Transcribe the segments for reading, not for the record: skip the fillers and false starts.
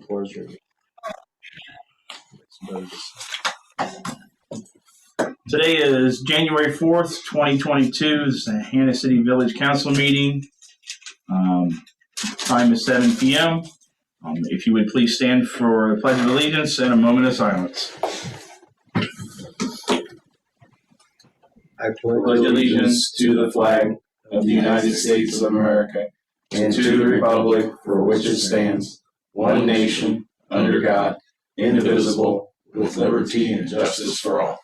floor is yours. Today is January 4th, 2022. This is the Hannah City Village Council meeting. Time is 7 p.m. If you would please stand for the Pledge of Allegiance and a moment of silence. I pledge allegiance to the flag of the United States of America and to the republic for which it stands, one nation, under God, indivisible, with liberty and justice for all.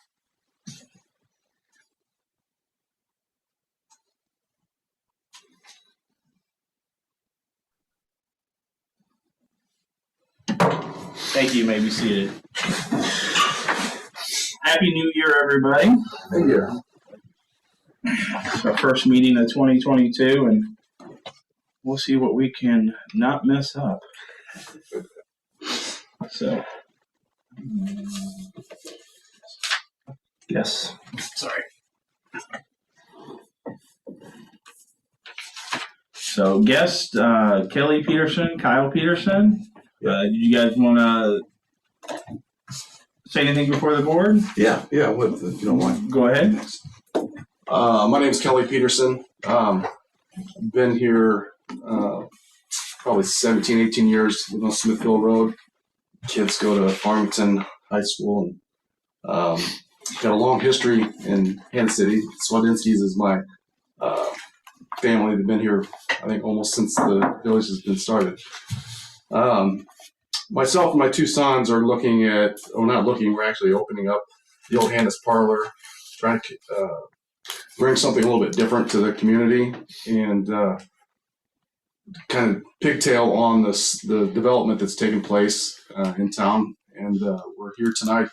Thank you. You may be seated. Happy New Year, everybody. Thank you. It's our first meeting of 2022, and we'll see what we can not mess up. So, yes. Sorry. So, guest Kelly Peterson, Kyle Peterson. Do you guys want to say anything before the board? Yeah, I would, if you don't mind. Go ahead. My name is Kelly Peterson. Been here probably 17, 18 years. Live on Smithville Road. Kids go to Farmington High School. And got a long history in Hannah City. Swadinsky's is my family. They've been here, I think, almost since the village has been started. Myself and my two sons are looking at, we're actually opening up the old Hannah's Parlor, trying to bring something a little bit different to the community and kind of pigtail on the development that's taking place in town. And we're here tonight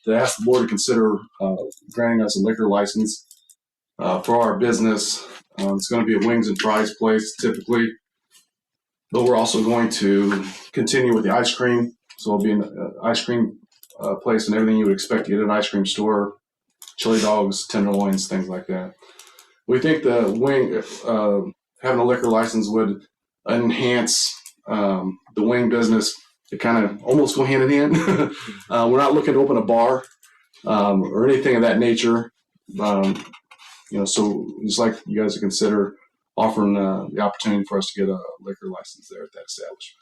to ask the board to consider granting us a liquor license for our business. It's going to be a wings and fries place typically, but we're also going to continue with the ice cream. So it'll be an ice cream place and everything you would expect to get at an ice cream store. Chili dogs, tenderloins, things like that. We think the having a liquor license would enhance the wing business. It kind of almost go hand in hand. We're not looking to open a bar or anything of that nature. So just like you guys to consider offering the opportunity for us to get a liquor license there at that establishment.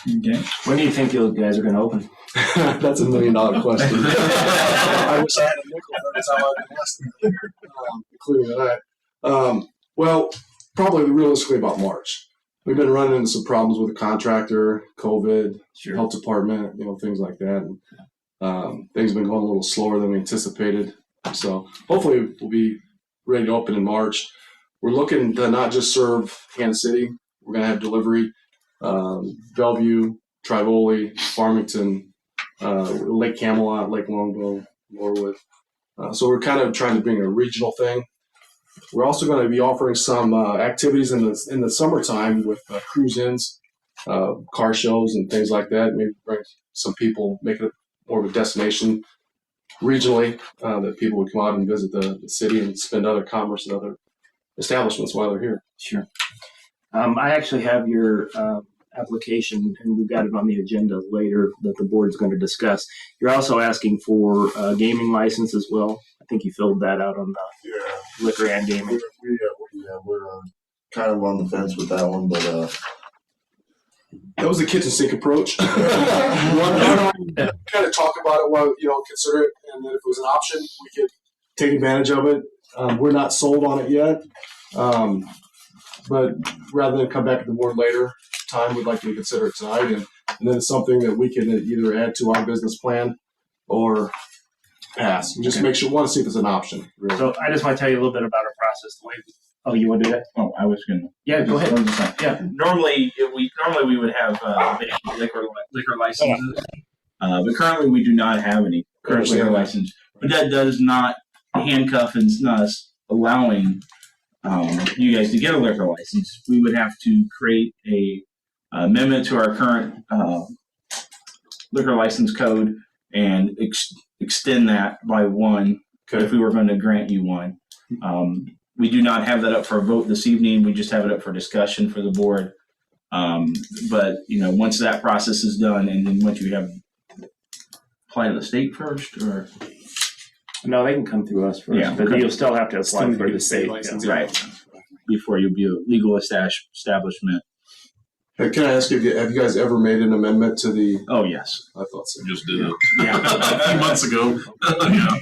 Okay. When do you think you guys are going to open? That's $1 million question. I wish I had a nickel every time I've been asked that, including that. Well, probably realistically about March. We've been running into some problems with the contractor, COVID, health department, things like that. And, things have been going a little slower than we anticipated. So hopefully we'll be ready to open in March. We're looking to not just serve Hannah City. We're going to have delivery. Bellevue, Trivoli, Farmington, Lake Camelot, Lake Longbow, Norwood. So we're kind of trying to bring a regional thing. We're also going to be offering some activities in the summertime with cruise-ins, car shows, and things like that. Maybe bring some people, make it more of a destination regionally that people would come out and visit the city and spend other commerce and other establishments while they're here. Sure. I actually have your application, and we've got it on the agenda later that the board's going to discuss. You're also asking for a gaming license as well. I think you filled that out on the liquor and gaming. We're kind of on the fence with that one, but that was the kitchen sink approach. Kind of talk about it while consider it, and then if it was an option, we could take advantage of it. We're not sold on it yet. But rather than come back at the board later time, we'd like to consider it tonight. And then it's something that we can either add to our business plan or pass. We just want to see if it's an option. Really. So I just want to tell you a little bit about our process. You want to do that? Oh, I was going to. Yeah, go ahead. Yeah. Normally we would have liquor licenses, but currently we do not have any liquor license. But that does not handcuff us allowing you guys to get a liquor license. We would have to create a amendment to our current liquor license code and extend that by one. If we were going to grant you one, we do not have that up for a vote this evening. We just have it up for discussion for the board. But once that process is done, and then once you have apply to the state first, or No, they can come through us first, Yeah, but okay. you'll still have to apply Still for need the a state state. license. Yeah. right before you be a legal establishment. Hey, can I ask you, have you guys ever made an amendment to the? Oh yes. I thought so. Just did it Yeah. a few months ago. Yeah.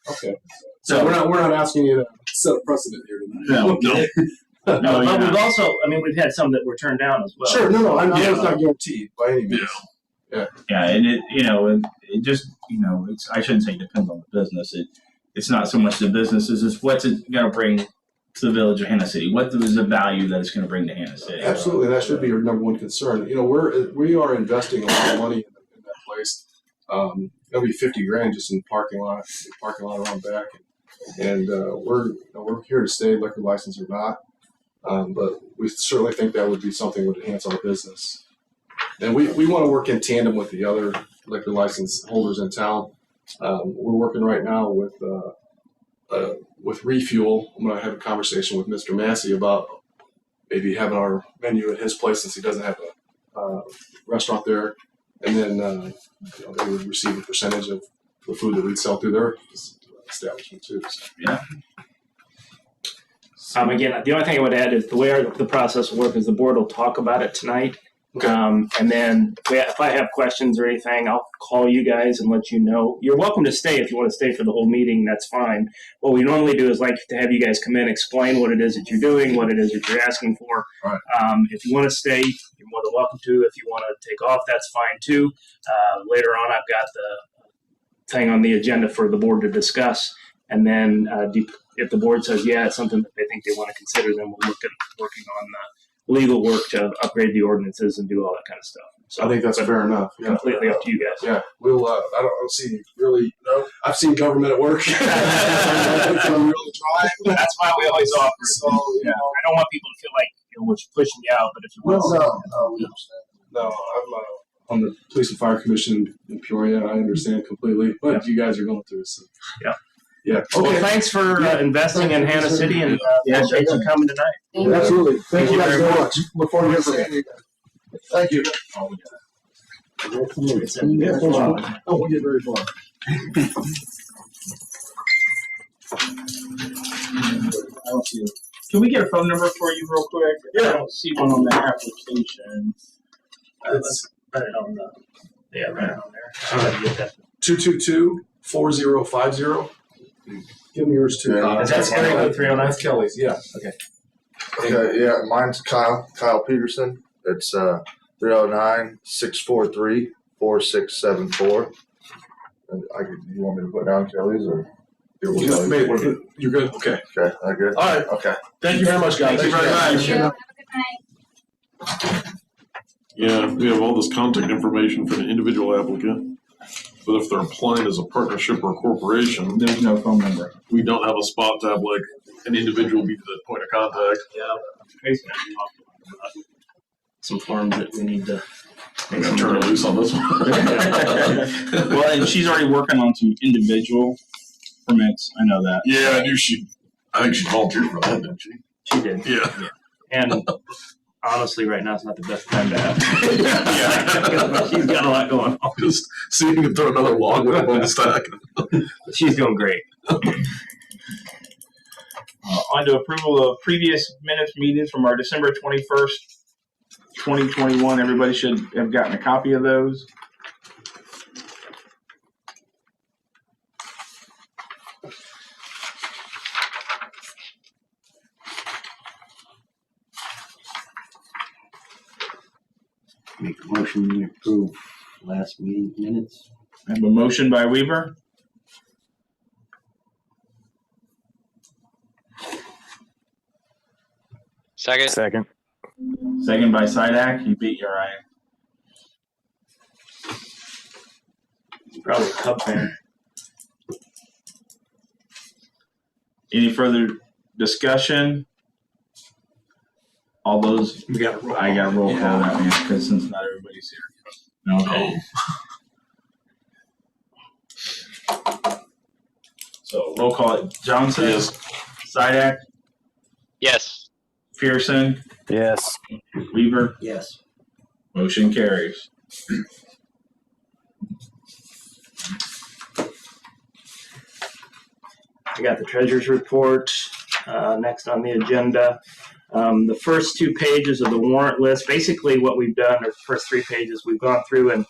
Okay. So we're not asking you to set a precedent here tonight. No. No, No, but you're we've not. also, we've had some that were turned down as well. Sure. No. I know Yeah. it's not guaranteed by any means. Yeah, and it just it's I shouldn't say depends on the business. It's not so much the business it's what's it going to bring to the village of Hannah City. What is the value that it's going to bring to Hannah City? Absolutely, that should be your number one concern. We are investing a lot of money in that place. It'll be $50,000 just in parking lot around back, and we're here to stay, liquor license or not. But we certainly think that would be something that would enhance our business. And we want to work in tandem with the other liquor license holders in town. We're working right now with Refuel. I'm going to have a conversation with Mr. Massey about maybe having our menu at his place since he doesn't have a restaurant there. And then they would receive a percentage of the food that we'd sell through their establishment too. So. Yeah. Again, the only thing I would add is the way the process will work is the board will talk about it tonight. Okay. And then if I have questions or anything, I'll call you guys and let you know. You're welcome to stay if you want to stay for the whole meeting. That's fine. What we normally do is like to have you guys come in, explain what it is that you're doing, what it is that you're asking for. Right. If you want to stay, you're more than welcome to. If you want to take off, that's fine too. Later on, I've got the thing on the agenda for the board to discuss. And then if the board says, yeah, it's something that they think they want to consider, then we'll look at working on legal work to upgrade the ordinances and do all that kind of stuff. So I think that's fair enough. Yeah. completely up to you guys. Yeah, we'll. I don't see really. No, I've seen government at work. It's really dry. That's why we always offer. So I don't want people to feel like we're pushing you out, but if you want No, I'm on the Police and Fire Commission in Peoria. I understand completely what you guys are going through. So Yeah. Yeah. Well, Okay. thanks for investing in Hannah City, and appreciate you coming tonight. Absolutely. Thank you guys very much. Look forward to hearing from you. Thank you. Oh, we'll get very far. Can we get a phone number for you real quick? Yeah. I don't see one on the application. Let's write it on right on there. I'll get that. 222-4050. Give me yours too. Yeah, that's area code 309? That's Kelly's. Yeah. Okay. Okay, yeah, mine's Kyle Peterson. It's 309-643-4674. And you want me to put down Kelly's or? You're good. Okay. Okay, I good? All right. Okay. Thank you very much, guys. Thank you very much. Have a good night. Yeah, we have all this contact information for the individual applicant, but if they're applying as a partnership or a corporation, There's no phone number. we don't have a spot to have like an individual be the point of contact. Some forms that we need to. I'm gonna turn it loose on this one. Well, and she's already working on some individual permits. I know that. Yeah, I think she volunteered for that, didn't she? She did. Yeah. And honestly, right now is not the best time to have. Yeah. She's got a lot going on. Just see if you can throw another log up on the stack. She's doing great. On to approval of previous minutes meetings from our December 21st, 2021. Everybody should have gotten a copy of those. Make a motion to approve last meeting minutes. I have a motion by Weaver. Second. Second by Sidak. You beat your Ryan. Probably a Cub fan. Any further discussion? All those. We got a roll. I got a roll call that man because since not everybody's here. Okay. So roll call. Johnson. Yes. Sidak. Yes. Pearson, Yes. Weaver. Yes. Motion carries. I got the treasurer's report next on the agenda. The first 2 pages of the warrant list, basically what we've done, or the first 3 pages, we've gone through and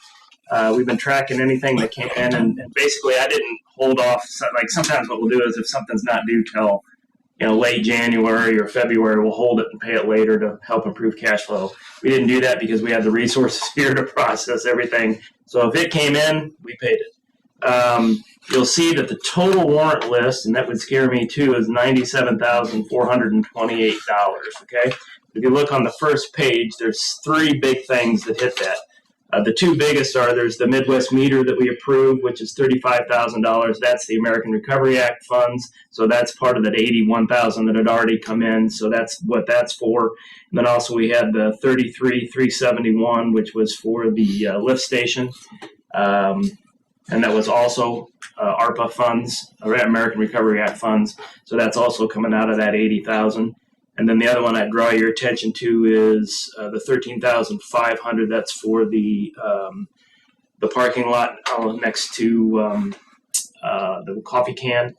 we've been tracking anything that came in, and basically I didn't hold off. Like sometimes what we'll do is if something's not due till late January or February, we'll hold it and pay it later to help improve cash flow. We didn't do that because we had the resources here to process everything. So if it came in, we paid it. You'll see that the total warrant list, and that would scare me too, is $97,428. Okay. If you look on the first page, there's 3 big things that hit that. The 2 biggest are there's the Midwest meter that we approved, which is $35,000. That's the American Recovery Act funds. So that's part of that $81,000 that had already come in. So that's what that's for. And then also we had the $33,371, which was for the lift station. And that was also ARPA funds, or American Recovery Act funds. So that's also coming out of that $80,000. And then the other one I'd draw your attention to is the $13,500. That's for the parking lot next to the coffee can.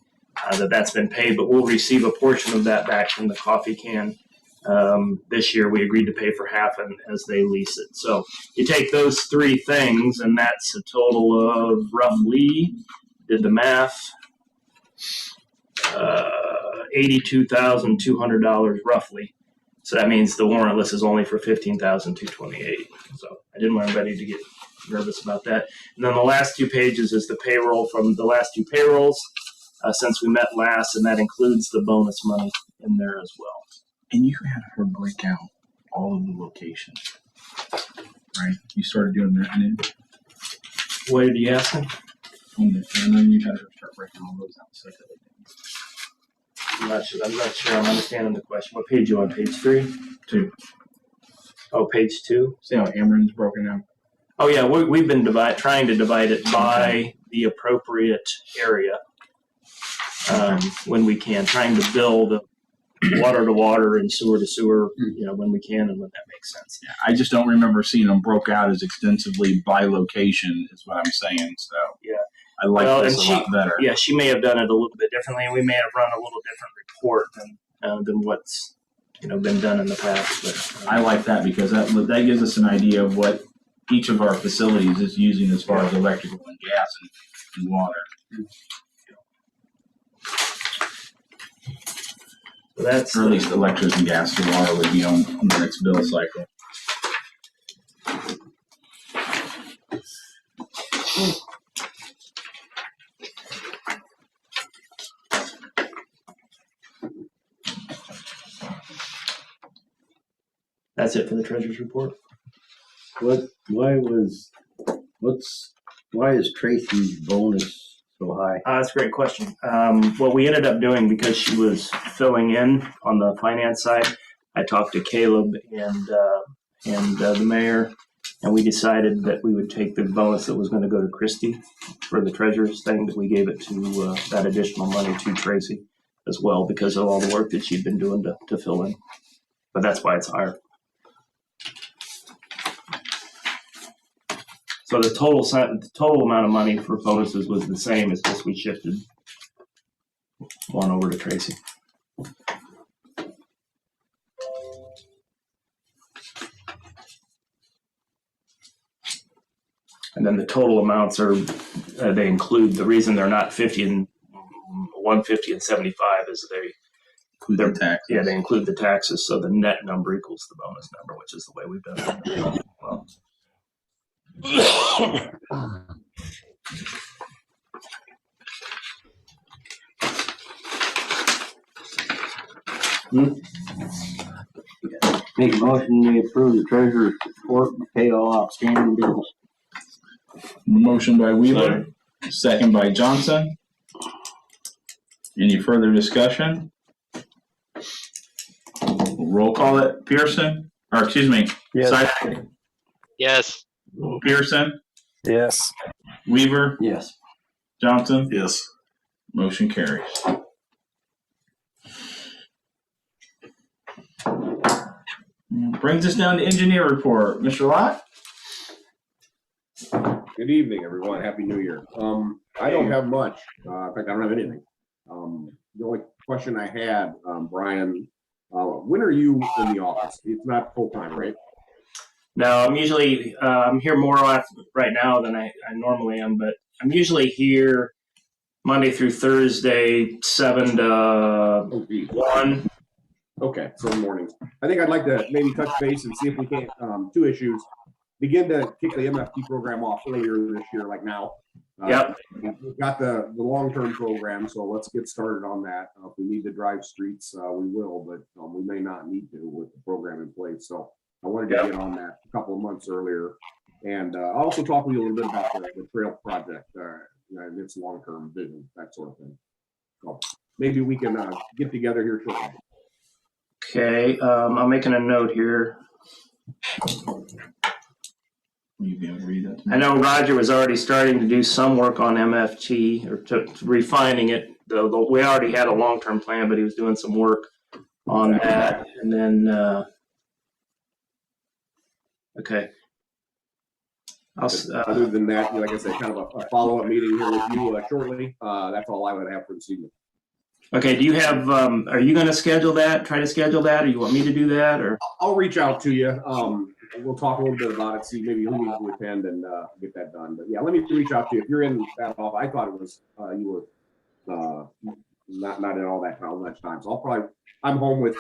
That's been paid, but we'll receive a portion of that back from the coffee can. This year we agreed to pay for half as they lease it. So you take those 3 things, and that's a total of roughly, did the math, $82,200 roughly. So that means the warrant list is only for $15,228. So I didn't want anybody to get nervous about that. And then the last 2 pages is the payroll from the last 2 payrolls since we met last, and that includes the bonus money in there as well. And you had her break out all of the locations, right? You started doing that, and then What did you ask me? and then you had her start breaking all those out separately. I'm not sure I'm understanding the question. What page are you on? Page 3? 2. Oh, page 2? See how Ameren's broken out? Oh, yeah, we've been trying to divide it by the appropriate area when we can, trying to build water to water and sewer to sewer, when we can and when that makes sense. Yeah, I just don't remember seeing them broke out as extensively by location, is what I'm saying. So Yeah. I like this a lot better. Yeah, she may have done it a little bit differently, and we may have run a little different report than what's been done in the past. But I like that because that gives us an idea of what each of our facilities is using as far as electrical and gas and water. So that's or at least electric and gas and water would be on the next bill cycle. That's it for the treasurer's report. Why is Tracy's bonus so high? That's a great question. What we ended up doing, because she was filling in on the finance side, I talked to Caleb and the mayor, and we decided that we would take the bonus that was going to go to Christy for the treasurer's thing, that we gave it to that additional money to Tracy as well, because of all the work that she'd been doing to fill in. But that's why it's higher. So the total amount of money for bonuses was the same. It's just we shifted one over to Tracy. And then the total amounts are, they include, the reason they're not 50 and 150 and 75 is they include the taxes. Yeah, they include the taxes, so the net number equals the bonus number, which is the way we've done it. Well, Make a motion to approve the treasurer's report and pay all outstanding bills. Motion by Wheeler, second by Johnson. Any further discussion? Roll call it. Pearson, or excuse me, Yes. Sydak, Yes. Pearson, Yes. Weaver, Yes. Johnson. Yes. Motion carries. Brings us down to engineer report. Mr. Lott? Good evening, everyone. Happy New Year. I don't have much. In fact, I don't have anything. The only question I had, Brian, when are you in the office? It's not full time, right? No, I'm usually I'm here more often right now than I normally am, but I'm usually here Monday through Thursday, 7 to 1. Okay, so mornings. I think I'd like to maybe touch base and see if we can, two issues. Begin to kick the MFT program off earlier this year, like now. Yep. We've got the long-term program, so let's get started on that. If we need to drive streets, we will, but we may not need to with the program in place. So I wanted to get on that a couple of months earlier. And I'll also talk with you a little bit about the trail project and its long-term vision, that sort of thing. So maybe we can get together here shortly. Okay, I'm making a note here. You be able to read that? I know Roger was already starting to do some work on MFT or to refining it. We already had a long-term plan, but he was doing some work on that. And then, okay. Other than that, like I said, kind of a follow-up meeting here with you shortly. That's all I would have for this evening. Okay, do you have, are you going to schedule that, try to schedule that, or you want me to do that, or? I'll reach out to you. We'll talk a little bit about it, see maybe who needs to attend and get that done. But yeah, let me reach out to you. If you're in that off, I thought it was, you were not in all that much time. So I'm home with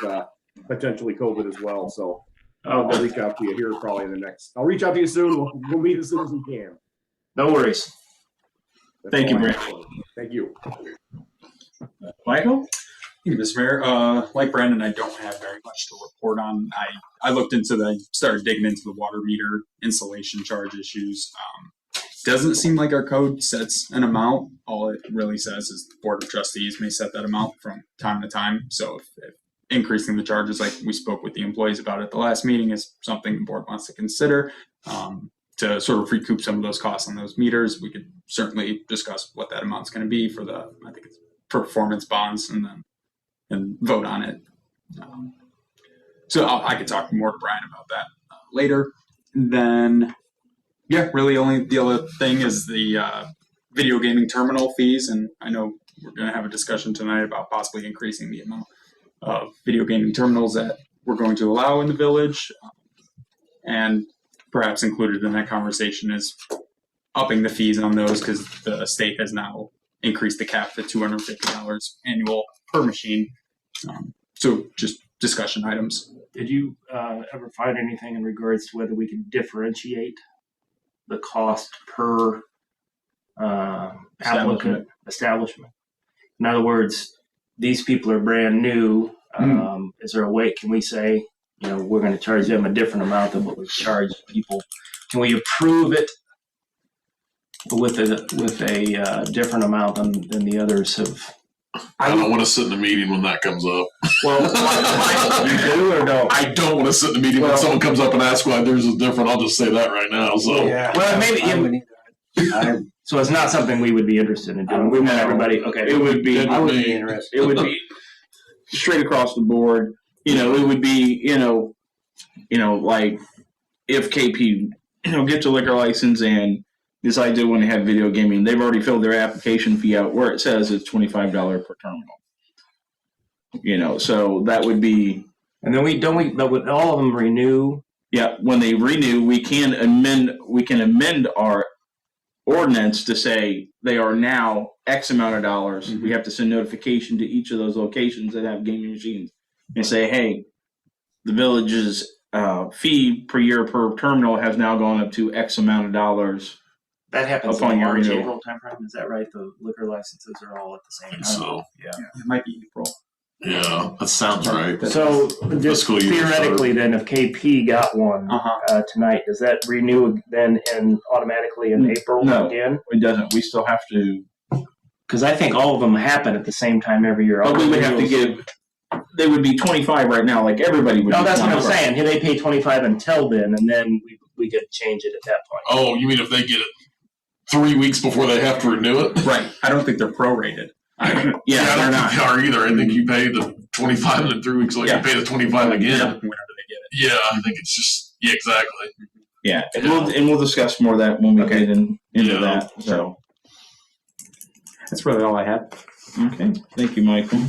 potentially COVID as well. So I'll reach out to you here probably in the next, I'll reach out to you soon. We'll meet as soon as we can. No worries. Thank you, Brent. Thank you. Michael? Thank you, Mr. Mayor. Like Brandon, I don't have very much to report on. I looked into started digging into the water meter installation charge issues. Doesn't seem like our code sets an amount. All it really says is the Board of Trustees may set that amount from time to time. So if increasing the charges, like we spoke with the employees about at the last meeting, is something the board wants to consider to sort of recoup some of those costs on those meters, we could certainly discuss what that amount's going to be for I think it's performance bonds, and vote on it. So I could talk more to Brian about that later. And then, yeah, really only the other thing is the video gaming terminal fees. And I know we're going to have a discussion tonight about possibly increasing the amount of video gaming terminals that we're going to allow in the village. And perhaps included in that conversation is upping the fees on those, because the state has now increased the cap to $250 annual per machine. So just discussion items. Did you ever find anything in regards to whether we could differentiate the cost per applicant establishment? In other words, these people are brand new. Is there a way, can we say, we're going to charge them a different amount than what we charge people? Can we approve it with a different amount than the others have? I don't want to sit in a meeting when that comes up. Well, you do or don't? I don't want to sit in a meeting when someone comes up and asks why theirs is different. I'll just say that right now. So well, maybe so it's not something we would be interested in doing. We want everybody. Okay, It would be. I would be interested. It would be straight across the board. It would be. Like if KP, gets a liquor license and decide they want to have video gaming, they've already filled their application fee out where it says it's $25 per terminal. So that would be. And then but would all of them renew? Yeah, when they renew, we can amend our ordinance to say they are now X amount of dollars. Mm-hmm. We have to send notification to each of those locations that have gaming machines and say, hey, the village's fee per year per terminal has now gone up to X amount of dollars. That happens in March, April timeframe. Is that right? The liquor licenses are all at the same time. So yeah, it might be April. Yeah, that sounds right. So just theoretically, then, if KP got one tonight, does that renew then automatically in April again? It doesn't. We still have to. Because I think all of them happen at the same time every year. But we would have to give. They would be 25 right now, like everybody would. No, that's what I'm saying. They pay 25 until then, and then we could change it at that point. Oh, you mean if they get it 3 weeks before they have to renew it? Right. I don't think they're prorated. I don't think they are either. I think you pay the 25 and then 3 weeks later you pay the 25 again. Whenever they get it. Yeah, I think it's just, yeah, exactly. Yeah, and we'll discuss more of that when we get into Yeah. that. So, That's really all I had. okay, thank you, Michael.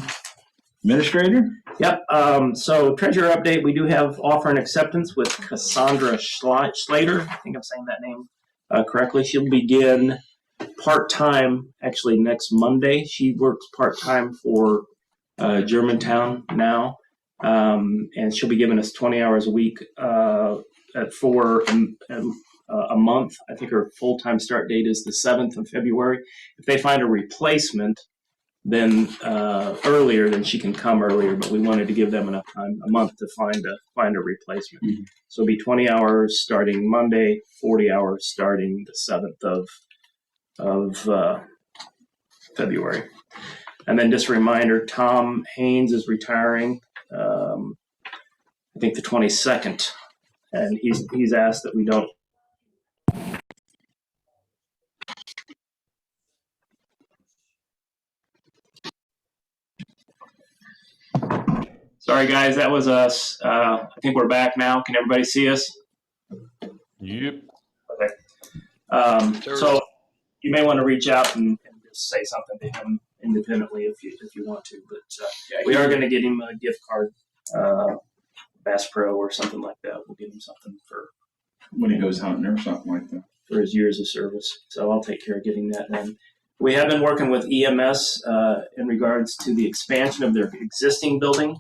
Administrator? Yep. So treasurer update, we do have offer and acceptance with Cassandra Schlater. I think I'm saying that name correctly. She'll begin part-time actually next Monday. She works part-time for Germantown now. And she'll be giving us 20 hours a week for a month. I think her full-time start date is the 7th of February. If they find a replacement, then earlier, then she can come earlier. But we wanted to give them enough time, a month, to find a replacement. Mhm. So it'll be 20 hours starting Monday, 40 hours starting the 7th of February. And then just a reminder, Tom Haynes is retiring. I think the 22nd, and he's asked that we don't. Sorry, guys, that was us. I think we're back now. Can everybody see us? Yep. Okay. So you may want to reach out and just say something to him independently if you want to. But we are going to get him a gift card, Bass Pro or something like that. We'll give him something for When he goes hunting or something like that. for his years of service. So I'll take care of getting that done. We have been working with EMS in regards to the expansion of their existing building.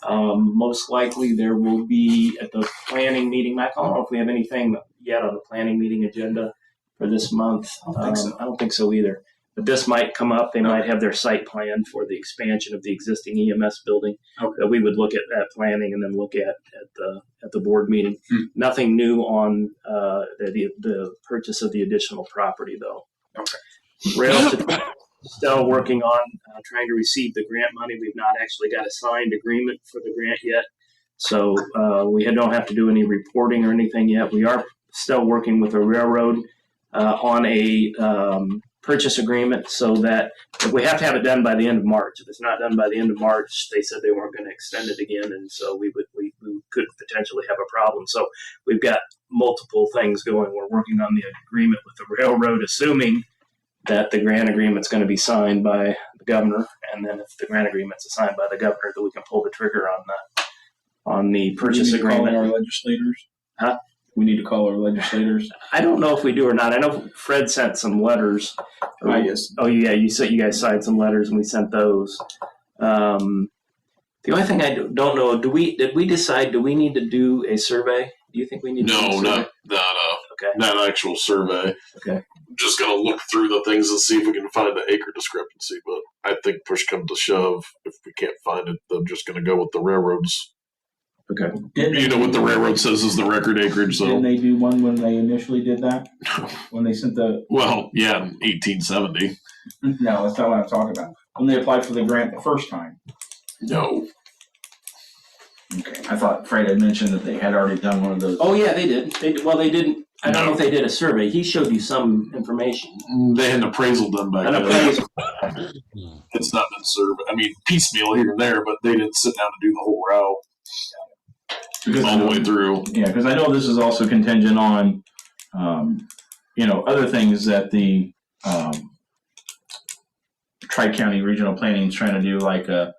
Most likely there will be at the planning meeting. I don't know if we have anything yet on the planning meeting agenda for this month. I don't think so. I don't think so either. But this might come up. They might have their site plan for the expansion of the existing EMS building. Okay. That we would look at that planning and then look at the board meeting. Nothing new on the purchase of the additional property though. Okay. Rail still working on trying to receive the grant money. We've not actually got a signed agreement for the grant yet. So we don't have to do any reporting or anything yet. We are still working with the railroad on a purchase agreement so that if we have to have it done by the end of March. If it's not done by the end of March, they said they weren't going to extend it again. And so we could potentially have a problem. So we've got multiple things going. We're working on the agreement with the railroad, assuming that the grant agreement's going to be signed by the governor, and then if the grant agreement's signed by the governor, then we can pull the trigger on the purchase agreement. Our legislators? Huh? We need to call our legislators. I don't know if we do or not. I know Fred sent some letters. Yes. Oh yeah, you guys signed some letters, and we sent those. The only thing I don't know, did we decide? Do we need to do a survey? Do you think we need to do a survey? Not actual survey. Okay. Just gonna look through the things and see if we can find the acre discrepancy. But I think push comes to shove, if we can't find it, they're just gonna go with the railroads. Okay. What the railroad says is the record acreage. So Didn't they do one when they initially did that? When they sent the... well, yeah, in 1870. No, that's not what I'm talking about. When they applied for the grant the first time. No. Okay. I thought Fred had mentioned that they had already done one of those. Oh yeah, they did. They didn't. I don't know if they did a survey. He showed you some information. They had an appraisal done back An then. appraisal. It's not been surveyed. I mean, piecemeal here and there, but they didn't sit down and do the whole route all the way through. Yeah, because I know this is also contingent on, other things that the Tri-County Regional Planning is trying to do, like a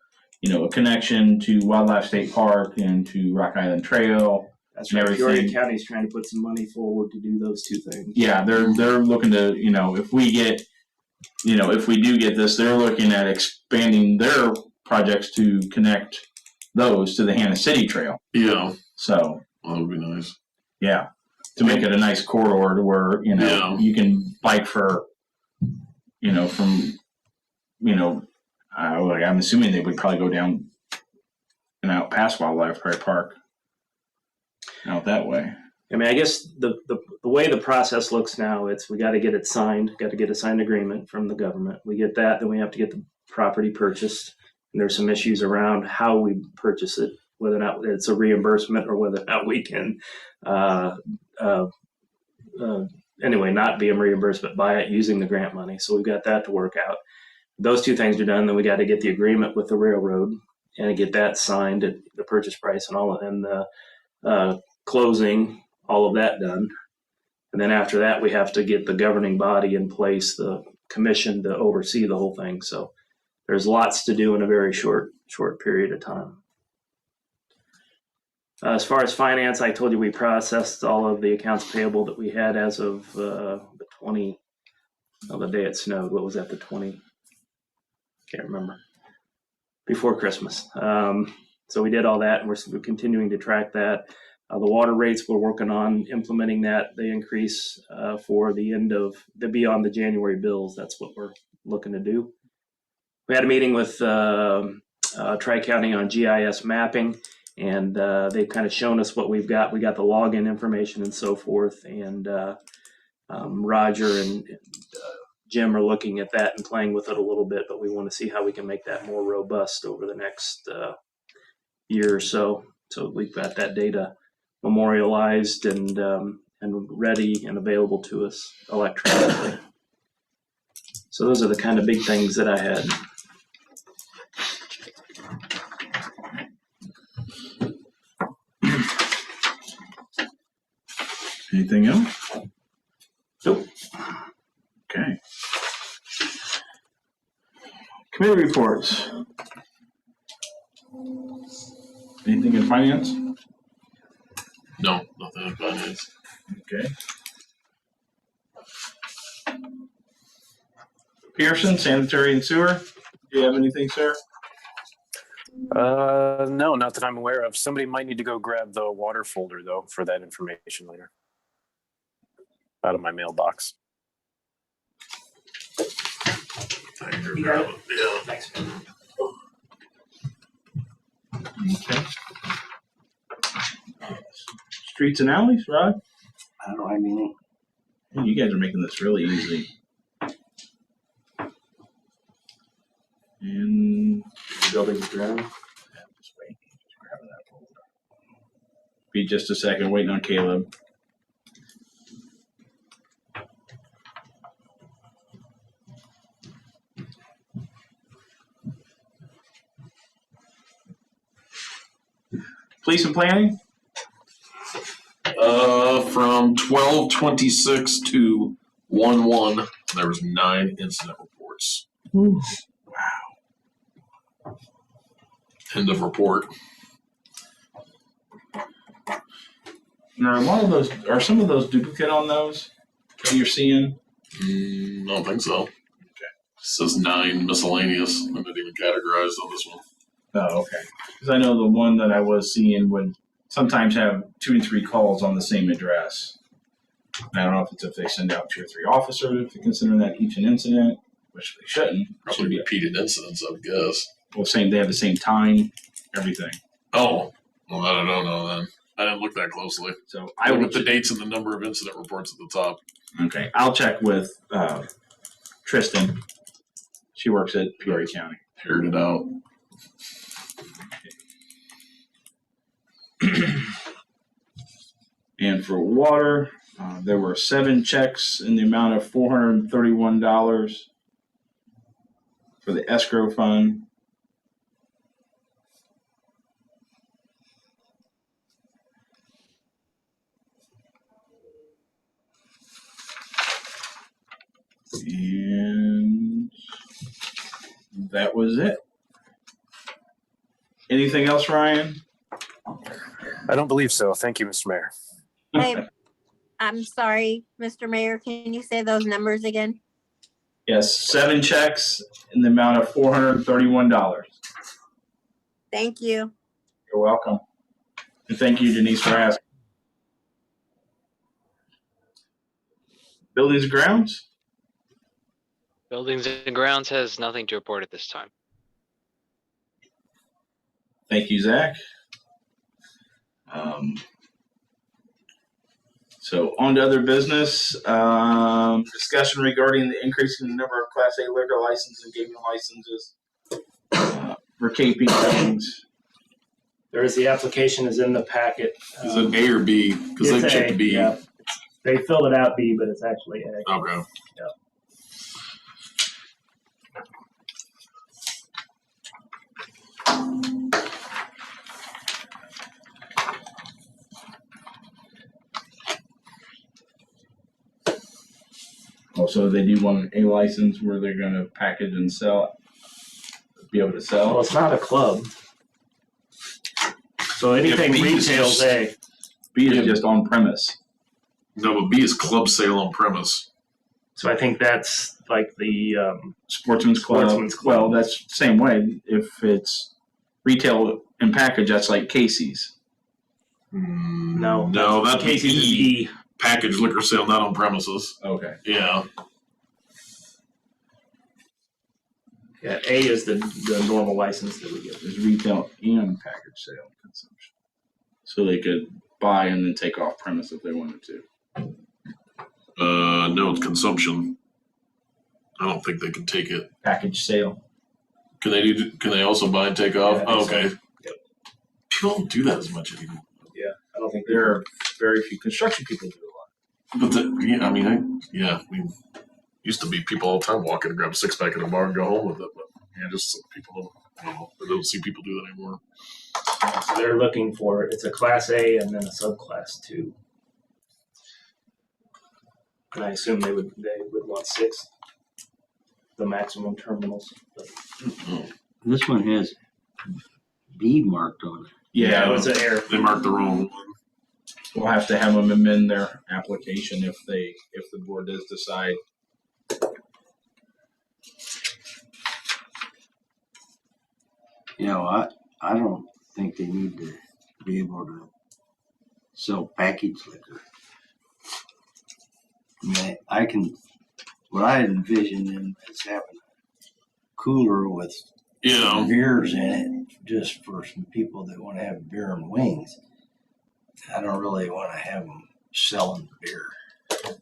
connection to Wildlife State Park and to Rock Island Trail. That's right. Peoria County's trying to put some money forward to do those two things. Yeah, they're looking to, if we do get this, they're looking at expanding their projects to connect those to the Hannah City Trail. Yeah. So that would be nice. Yeah, to make it a nice corridor to where you can bike for, I'm assuming they would probably go down and out past Wildlife Park, out that way. I mean, I guess the way the process looks now, we got to get it signed, got to get a signed agreement from the government. We get that, then we have to get the property purchased. And there's some issues around how we purchase it, whether or not it's a reimbursement or whether or not we can, not be a reimbursement, buy it using the grant money. So we've got that to work out. Those two things are done. Then we got to get the agreement with the railroad and get that signed at the purchase price and all. And closing, all of that done. And then after that, we have to get the governing body in place, the commission to oversee the whole thing. So there's lots to do in a very short period of time. As far as finance, I told you we processed all of the accounts payable that we had as of the day it snowed. What was that, the 20? Can't remember. Before Christmas. So we did all that, and we're continuing to track that. The water rates, we're working on implementing that. They increase for the beyond the January bills. That's what we're looking to do. We had a meeting with Tri-County on GIS mapping, and they've kind of shown us what we've got. We got the login information and so forth, and Roger and Jim are looking at that and playing with it a little bit, but we want to see how we can make that more robust over the next year or so. So we've got that data memorialized and ready and available to us electronically. So those are the kind of big things that I had. Anything else? Nope. Okay. Committee reports. Anything in finance? No, nothing in finance. Okay. Pearson, sanitary and sewer. Do you have anything, sir? No, not that I'm aware of. Somebody might need to go grab the water folder though for that information later. Out of my mailbox. You got it? Yeah. Thanks. Okay. Streets and alleys, Rod? I don't have any. Man, you guys are making this really easy. And Buildings ground. just wait. Just grabbing that folder. Be just a second, waiting on Caleb. Police and planning? From 12/26 to 1/1, there was 9 incident reports. Wow. End of report. Are some of those duplicate on those that you're seeing? I don't think so. Okay. It says 9 miscellaneous. I'm not even categorized on this one. Oh, okay. Because I know the one that I was seeing would sometimes have 2 and 3 calls on the same address. I don't know if they send out 2 or 3 officers if they consider that each an incident, which they shouldn't. Probably repeated incidents, I would guess. Well, they have the same time, everything. Oh, well, I don't know then. I didn't look that closely. So I look at the dates and the number of incident reports at the top. Okay, I'll check with Tristan. She works at Peoria County. Figured it out. And for water, there were 7 checks in the amount of $431 for the escrow fund. And that was it. Anything else, Ryan? I don't believe so. Thank you, Mr. Mayor. Hey, I'm sorry, Mr. Mayor, can you say those numbers again? Yes, 7 checks in the amount of $431. Thank you. You're welcome. And thank you, Denise, for asking. Buildings and grounds? Buildings and Grounds has nothing to report at this time. Thank you, Zach. So on to other business. Discussion regarding the increase in the number of Class A liquor licenses and gaming licenses for KP things. There is the application is in the packet. Is it A or B? Because they It's checked A, B. yeah. They filled it out B, but it's actually A. Okay. so they do want an A license where they're going to package and sell, be able to Well, sell. it's not a club. So anything Yeah, B is retails just- A. B is just on premise. No, but B is club sale on premise. So I think that's like the Sportsman's Club. Sportsman's Club. Well, that's the same way. If it's retail and package, that's like Casey's. no. No, that's Casey's is E. E. Package liquor sale, not on premises. Okay. Yeah. Yeah, A is the normal license that we get. There's retail and package sale and consumption. So they could buy and then take off premise if they wanted to. No, it's consumption. I don't think they can take it. Package sale. Can they do? Can they also buy and take off? Yeah, I think so. Okay. Yep. People don't do that as much anymore. Yeah, I don't think There are very few construction people do a lot. But yeah, I mean, we used to be people all the time walking and grab a 6-pack in the bar and go home with it. But yeah, just some people I don't see people do that anymore. So they're looking for, it's a class A and then a subclass 2. And I assume they would want 6, the maximum terminals. But This one has B marked on it. yeah, it was an error. They marked the wrong one. We'll have to have them amend their application if the board does decide. You know, I don't think they need to be able to sell packaged liquor. I mean, what I envision them is having a cooler with Yeah. beers in it, just for some people that want to have beer and wings. I don't really want to have them selling beer.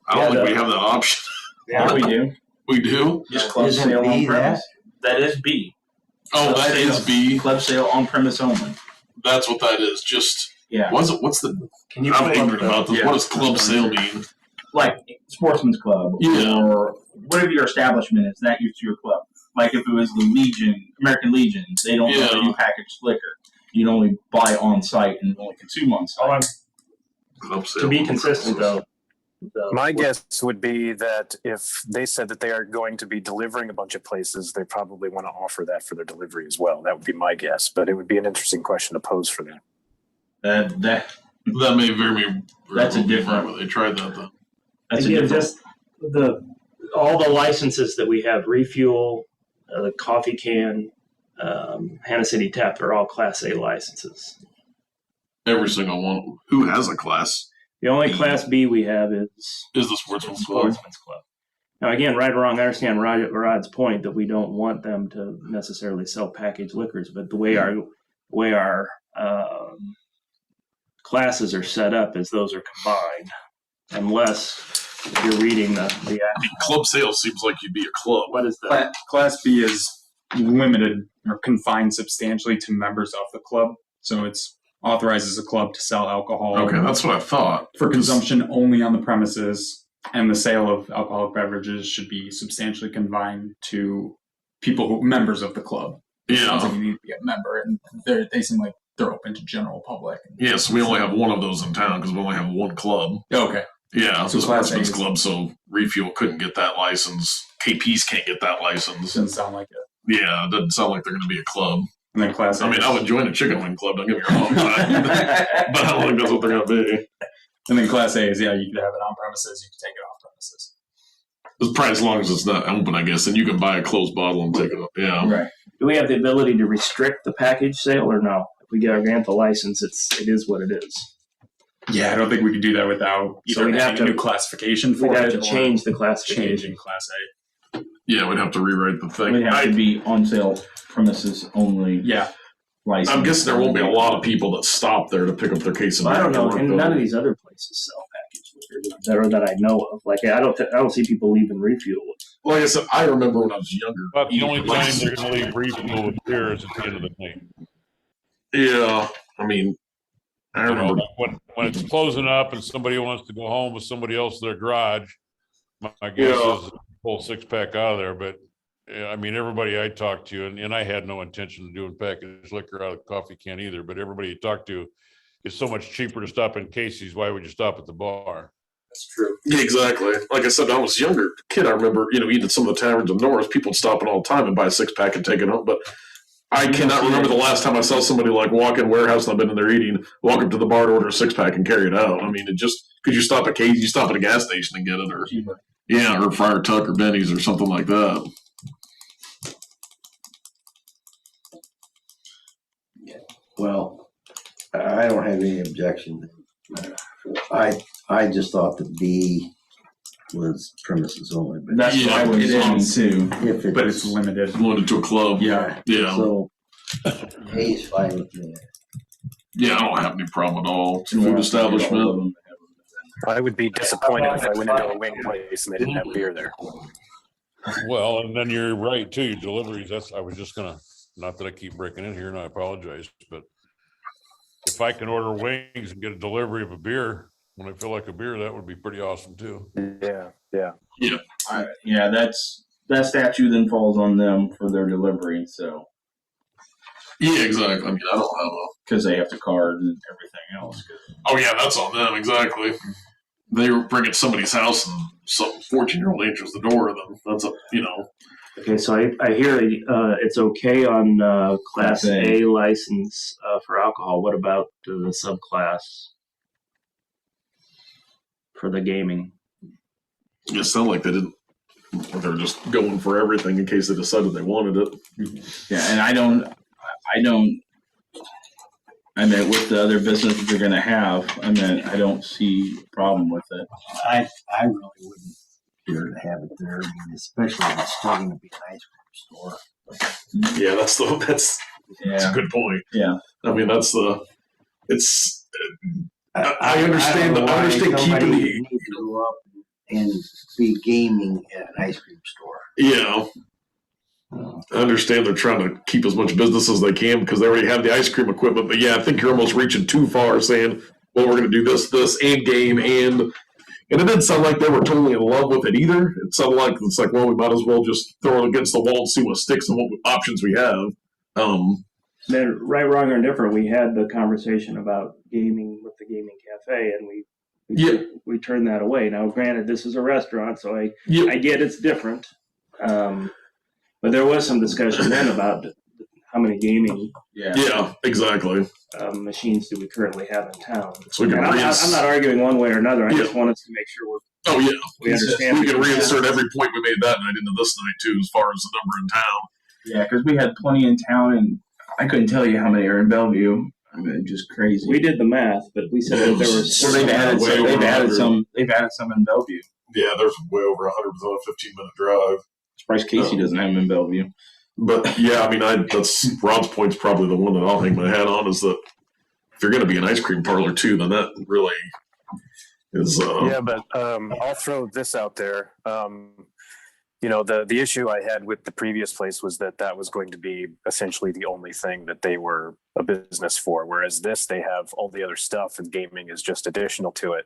I don't think we have that option. Yeah, we do. We do? Just club Isn't sale B on that? premise. That is B. Oh, that is B. Club sale on premise only. That's what that is. Just Yeah. what's the? Can you I'm pull up ignorant the- about this. Yeah. What does club sale mean? Like Sportsman's Club Yeah. or whatever your establishment is, that is your club. Like if it was the Legion, American Legion, they don't Yeah. do packaged liquor. You'd only buy on site and only consume on site. Club sale To be on consistent premises. though, My guess would be that if they said that they are going to be delivering a bunch of places, they probably want to offer that for their delivery as well. That would be my guess, but it would be an interesting question to pose for them. That That may very. That's a different- They tried that though. that's a again, different. just all the licenses that we have, refuel, the coffee can, Hannah City Tap, are all Class A licenses. Every single one. Who has a class? The only Class B we have is Is the Sportsman's Club? Sportsman's Club. Now, again, right or wrong, I understand Rod's point that we don't want them to necessarily sell packaged liquors, but the way our classes are set up is those are combined, unless you're reading the I mean, club sale seems like you'd be a club. what is the Class B is limited or confined substantially to members of the club. So it's authorizes a club to sell alcohol Okay, that's what I thought. for consumption only on the premises, and the sale of alcoholic beverages should be substantially confined to members of the club. It sounds like Yeah. you need to be a member, and they seem like they're open to general public. Yes, we only have one of those in town because we only have one club. Okay. Yeah, So the Class Sportsman's A is- Club, so Refuel couldn't get that license. KP's can't get that license. Doesn't sound like it. Yeah, it doesn't sound like they're going to be a club. And then Class A. I mean, I would join a chicken wing club, don't get me wrong, but I don't think that's what they're going to be. And then Class A is, you could have it on premises, you can take it off premises. It's probably as long as it's not open, I guess, and you can buy a closed bottle and take it up. Yeah. Right. do we have the ability to restrict the package sale or no? If we get our grant the license, it is what it is. Yeah, I don't think we could do that without So either we'd have having a to- new classification for We'd have it to or change the classification. changing Class A. Yeah, we'd have to rewrite the thing. It would have to be on sale premises only Yeah. license. I'm guessing there won't be a lot of people that stop there to pick up their case of Well, I don't beer. know, and none of these other places sell packaged liquor that I know of. Like I don't see people leaving Refuel. Like I said, I remember when I was younger. But the eating only time places. they're going to leave Refuel with beer is at the end of the night. Yeah, I mean, I You know, remember. when it's closing up and somebody wants to go home with somebody else in their garage, my guess Yeah. is pull 6-pack out of there. But I mean, everybody I talked to, and I had no intention of doing packaged liquor out of the coffee can either. But everybody you talk to, it's so much cheaper to stop in Casey's. Why would you stop at the bar? That's true. Yeah, exactly. Like I said, when I was a younger kid, I remember, eating at some of the taverns in Norris, people would stop in all the time and buy a 6-pack and take it home. But I cannot remember the last time I saw somebody like walk in a warehouse and I've been in there eating, walk up to the bar to order a 6-pack and carry it out. I mean, it just, because you stop at a gas station and get it, or or Friar Tuck or Benny's or something like that. Well, I don't have any objection. I just thought that B was premises only. But That's what I would assume too. if it's, But it's limited. Limited to a club. Yeah. Yeah. So A is fine with me. Yeah, I don't have any problem at all. It's a food establishment. I would be disappointed if I went into a wing place and they didn't have beer there. Well, and then you're right too, deliveries, I was just gonna, not that I keep breaking in here and I apologize, but if I can order wings and get a delivery of a beer, when I feel like a beer, that would be pretty awesome too. Yeah, yeah. Yeah. That statute then falls on them for their delivery. So Yeah, exactly. I mean, I don't have a. because they have to card and everything else. Oh, yeah, that's on them, exactly. They were bringing somebody's house and some 14-year-old answers the door, then that's a, Okay, so I hear it's okay on Class A license for alcohol. What about the subclass for the gaming? It sounded like they didn't. They were just going for everything in case they decided they wanted it. Yeah, and I mean, with the other businesses they're going to have, I mean, I don't see a problem with it. I really wouldn't care to have it there, I mean, especially if it's still going to be an ice cream store. Yeah, that's a good point. Yeah. I mean, I understand keeping the. Go up and be gaming at an ice cream store. Yeah. I understand they're trying to keep as much business as they can because they already have the ice cream equipment. But yeah, I think you're almost reaching too far saying, well, we're going to do this, and game. And it didn't sound like they were totally in love with it either. It sounded like it's like, well, we might as well just throw it against the wall and see what sticks and what options we have. Then, right, wrong, or indifferent, we had the conversation about gaming with the gaming cafe, and we turned that away. Now, granted, this is a restaurant, so I get it's different. But there was some discussion then about how many gaming exactly. Machines do we currently have in town. So we can I'm not arguing one way or another. I just want us to make sure we understand. We can reinsert every point we made that night into this night too, as far as the number in town. Yeah, because we had plenty in town, and I couldn't tell you how many are in Bellevue. I mean, just crazy. We did the math, but we said that there was. So they've added some. They've added some in Bellevue. Yeah, there's way over 100 within a 15-minute drive. Surprised Casey doesn't have them in Bellevue. But yeah, I mean, that's Rod's point's probably the one that I'll hang my hat on is that if you're going to be an ice cream parlor too, then that really is. Yeah, but I'll throw this out there. The issue I had with the previous place was that was going to be essentially the only thing that they were a business for. Whereas this, they have all the other stuff, and gaming is just additional to it.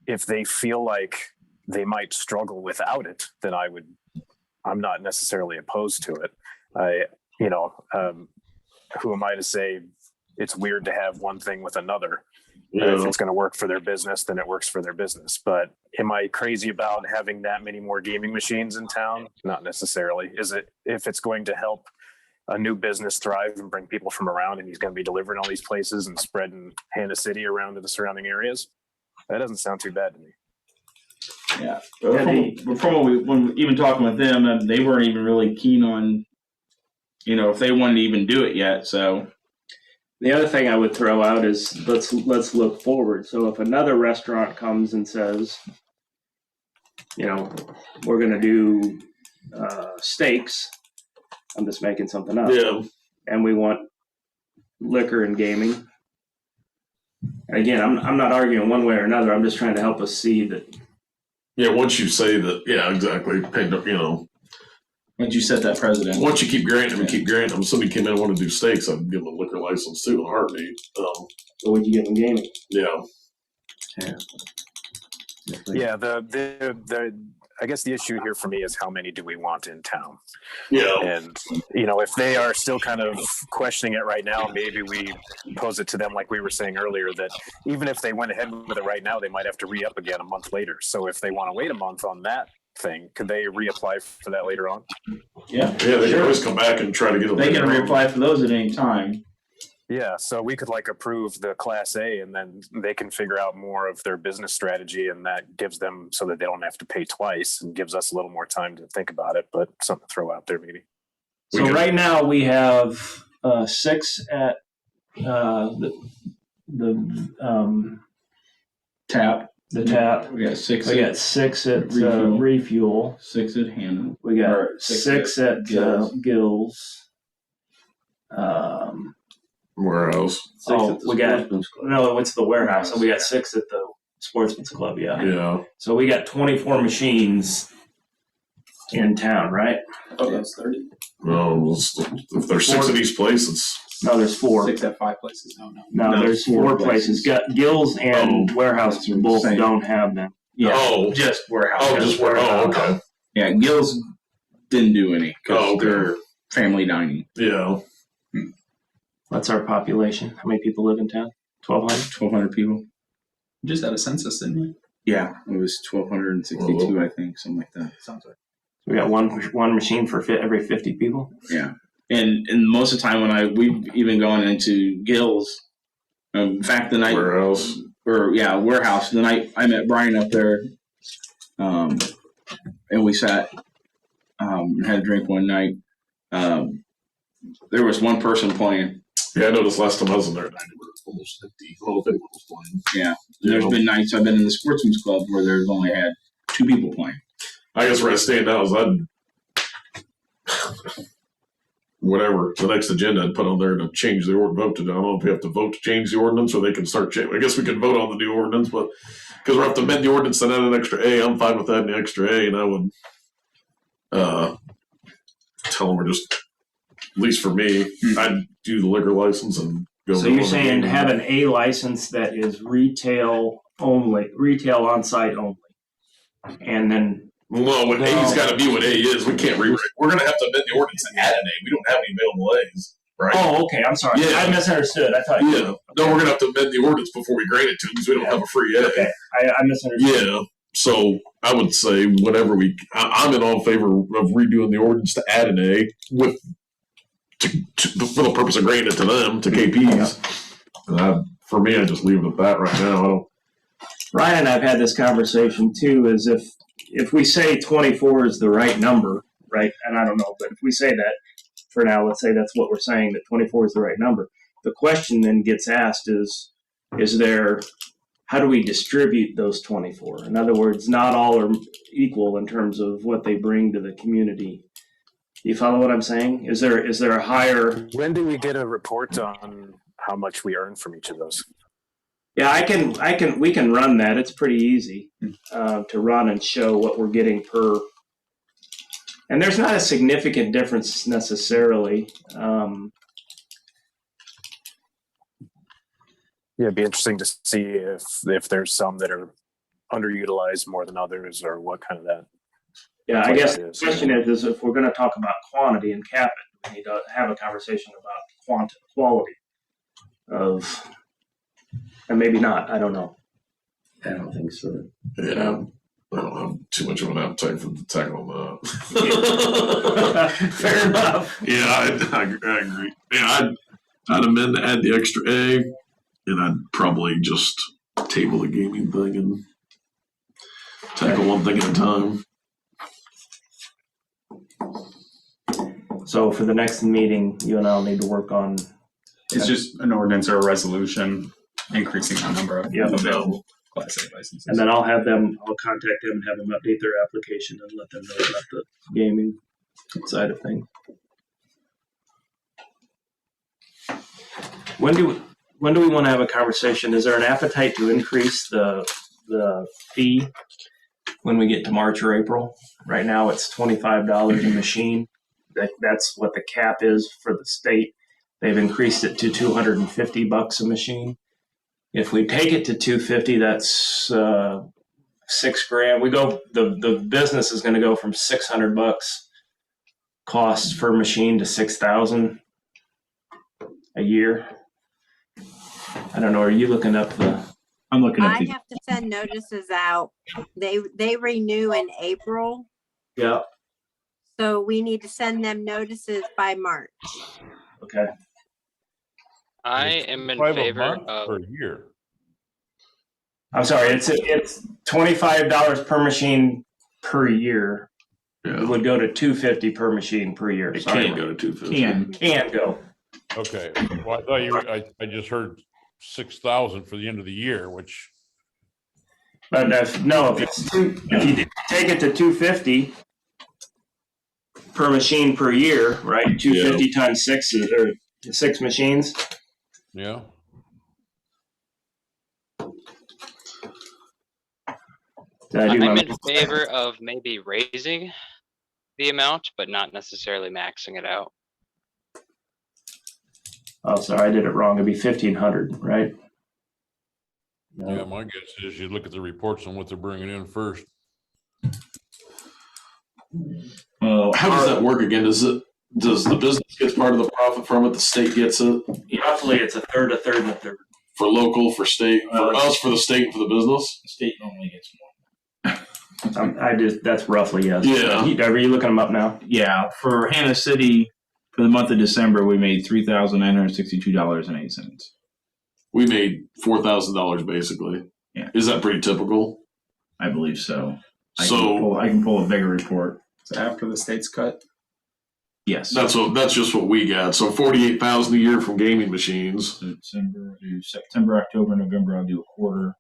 If they feel like they might struggle without it, then I'm not necessarily opposed to it. Who am I to say it's weird to have one thing with another? If it's going to work for their business, then it works for their business. But am I crazy about having that many more gaming machines in town? Not necessarily. If it's going to help a new business thrive and bring people from around, and he's going to be delivering all these places and spreading Hannah City around to the surrounding areas, that doesn't sound too bad to me. Yeah, from when even talking with them, they weren't even really keen on, if they wanted to even do it yet. So the other thing I would throw out is let's look forward. So if another restaurant comes and says, we're going to do steaks, I'm just making something up. Yeah. And we want liquor and gaming. Again, I'm not arguing one way or another. I'm just trying to help us see that. Yeah, once you say that, yeah, exactly. Once you set that precedent. Once you keep granting them, if somebody came in and wanted to do steaks, I'd give them a liquor license too in a heartbeat. So would you give them gaming? Yeah. Yeah, the I guess the issue here for me is how many do we want in town? Yeah. And, if they are still kind of questioning it right now, maybe we pose it to them like we were saying earlier, that even if they went ahead with it right now, they might have to re-up again a month later. So if they want to wait a month on that thing, could they reapply for that later on? Yeah. Yeah, they can always come back and try to get them. They can reapply for those at any time. Yeah, so we could approve the Class A, and then they can figure out more of their business strategy, and that gives them so that they don't have to pay twice, and gives us a little more time to think about it. But something to throw out there, maybe. So right now we have 6 at the Tap. The tap. We got 6. We got 6 at Refuel. 6 at Hannah. We got 6 at Gills. Warehouse. We got it's the warehouse. So we got 6 at the Sportsman's Club. Yeah. Yeah. So we got 24 machines in town, right? Oh, that's 30. No, if there's 6 of each place, it's No, there's 4. 6 at 5 places. No, there's 4 places. Gills and warehouse both don't have them. Yeah. Oh, just warehouse. Oh, just warehouse. Oh, okay. Yeah, Gills didn't do any because Oh, okay. they're family dining. Yeah. What's our population? How many people live in town? 1,200 people. Just had a census, didn't we? Yeah, it was 1,262, I think, something like that. Sounds right. We got one machine for every 50 people. Yeah, and most of the time when we've even gone into Gills. In fact, the night Warehouse. Warehouse. The night I met Brian up there, and we sat and had a drink one night. There was one person playing. Yeah, I noticed last time I was in there, they were almost empty. Well, if anyone was playing. Yeah, there's been nights I've been in the Sportsman's Club where there's only had 2 people playing. I guess where I stand now is whatever the next agenda I'd put on there to change the vote to. I don't know if we have to vote to change the ordinance or they can start changing. I guess we could vote on the new ordinance, but because we have to amend the ordinance and add an extra A, I'm fine with adding the extra A, and I would tell them we're just, at least for me, I'd do the liquor license and go. So you're saying have an A license that is retail only, retail on site only, and then. Well, what A's got to be what A is. We can't rewrite. We're going to have to amend the ordinance and add an A. We don't have any available A's, right? Oh, okay. I'm sorry. Yeah. I misunderstood. I thought. Yeah. No, we're going to have to amend the ordinance before we grant it to them because we don't have a free A. Okay. I misunderstood. Yeah. So I would say whenever I'm in all favor of redoing the ordinance to add an A with for the purpose of granting it to them, to KPs. For me, I just leave it at that right now. Ryan and I've had this conversation too, is if we say 24 is the right number, right? And I don't know, but if we say that for now, let's say that's what we're saying, that 24 is the right number. The question then gets asked is there, how do we distribute those 24? In other words, not all are equal in terms of what they bring to the community. Do you follow what I'm saying? Is there a higher? When do we get a report on how much we earn from each of those? Yeah, we can run that. It's pretty easy to run and show what we're getting per. And there's not a significant difference necessarily. Yeah, it'd be interesting to see if there's some that are underutilized more than others, or what kind of that. Yeah, I guess the question is if we're going to talk about quantity and cap it, we need to have a conversation about quality of. And maybe not. I don't know. I don't think so. Yeah. I don't have too much of an appetite for tackling that. Fair enough. Yeah, I agree. Yeah, I'd amend to add the extra A, and I'd probably just table the gaming thing and tackle one thing at a time. So for the next meeting, you and I'll need to work on. It's just an ordinance or a resolution increasing the number of available Class A licenses. And then I'll contact them and have them update their application and let them know about the gaming side of things. When do we want to have a conversation? Is there an appetite to increase the fee when we get to March or April? Right now it's $25 a machine. That's what the cap is for the state. They've increased it to $250 a machine. If we take it to $250, that's $6,000. We go. The business is going to go from $600 cost per machine to $6,000 a year. I don't know. Are you looking up the? I'm looking at I have to send notices out. They renew in April, Yeah. so we need to send them notices by March. Okay. I am in $5 a favor month of. per year. I'm sorry. It's $25 per machine per year. Yeah. It would go to $250 per machine per year. It Sorry. can go to 250. Can go. Okay. Well, I thought you were, I just heard 6,000 for the end of the year, which. But if you take it to 250 per machine per year, right? 250 times 6 or 6 machines. Yeah. I'm in favor of maybe raising the amount, but not necessarily maxing it out. Oh, sorry, I did it wrong. It'd be 1,500, right? Yeah, my guess is you look at the reports on what they're bringing in first. How does that work again? Does the business get part of the profit from it? The state gets it? Roughly, it's a third, a third, and a third. For local, for state, for us, for the state, and for the business? The state normally gets more. That's roughly, yes. Yeah. Are you looking them up now? Yeah, for Hannah City, for the month of December, we made $3,962.08. We made $4,000 basically. Yeah. Is that pretty typical? I believe so. I can pull a bigger report. So after the state's cut. Yes. That's just what we got. So 48,000 a year from gaming machines. December, do September, October, November. I'll do a quarter.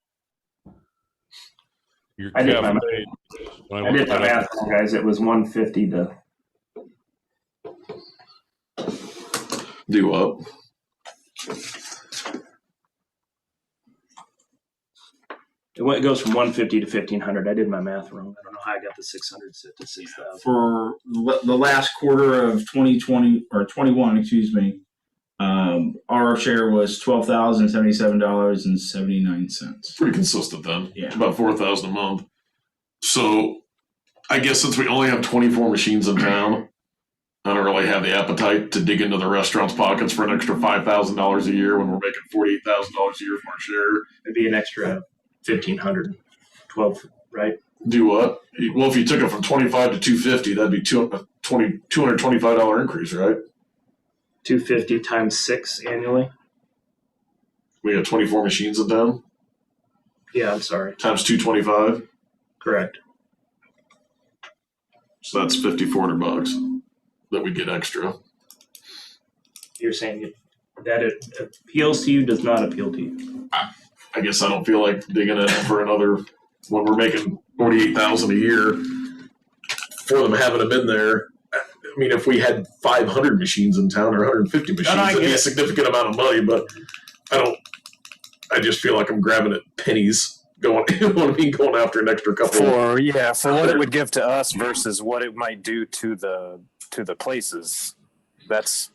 I did my math, guys. It was 150 to do what? It goes from 150 to 1,500. I did my math wrong. I don't know how I got the 600 to 6,000. For the last quarter of 2020 or 21, excuse me, our share was $12,077.79. Pretty consistent then. Yeah. About 4,000 a month. So I guess since we only have 24 machines in town, I don't really have the appetite to dig into the restaurant's pockets for an extra $5,000 a year when we're making $48,000 a year from our share. It'd be an extra 1,500, 12, right? Do what? Well, if you took it from 25 to 250, that'd be $225 increase, right? 250 times 6 annually. We got 24 machines in town. Yeah, I'm sorry. Times 225. Correct. So that's $5,400 that we get extra. You're saying that it appeals to you, does not appeal to you? I guess I don't feel like digging in for another when we're making $48,000 a year for them having them in there. I mean, if we had 500 machines in town or 150 machines, that'd be a significant amount of money. But I just feel like I'm grabbing at pennies. Going after an extra couple. For what it would give to us versus what it might do to the places. That's